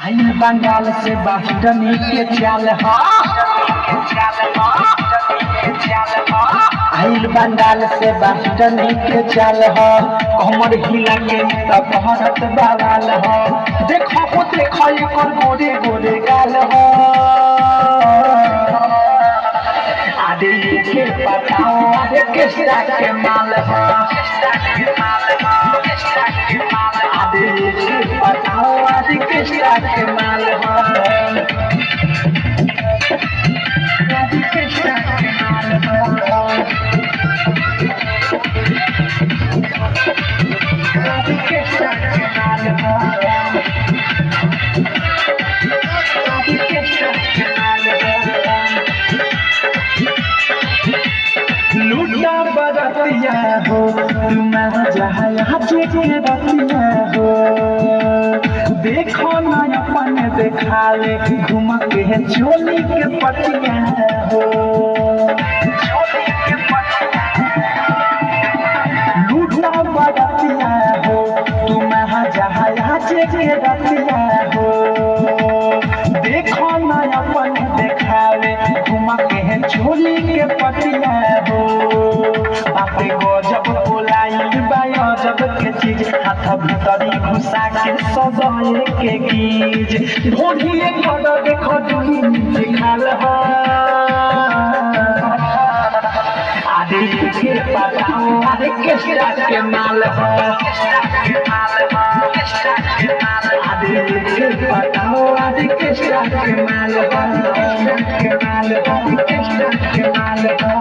आइल बंगाल से बास्टनी के चाल हा आइल बंगाल से बास्टनी के चाल हा कमर हिला के तब भारत बवाल हा देखो एकर गोरे गोरे गाल हा आदि के बताओ आदि किसका के माल हा आदि के बताओ आदि किसका के माल हा आदि किसका के माल हा आदि किसका के माल हा आदि किसका के माल हा लूटा बरतिया हो तुम्हारा जहाँ के रतिया हो देखो ना अपन देखावे घूम के चोली के पटिया हो लूटा बरतिया हो तुम्हारा जहाँ के रतिया हो देखो ना अपन देखावे घूम के चोली के पटिया हो बापे गजब बोलाई बाजब के चीज हाथ भीतरी घुसा के सजाए के गीज ढोढ़िए खड़ देखो डुली नीचे खाल हो आदि के बताओ आदि किसका के माल हो आदि के बताओ आदि किसका के माल हो किसका के माल हो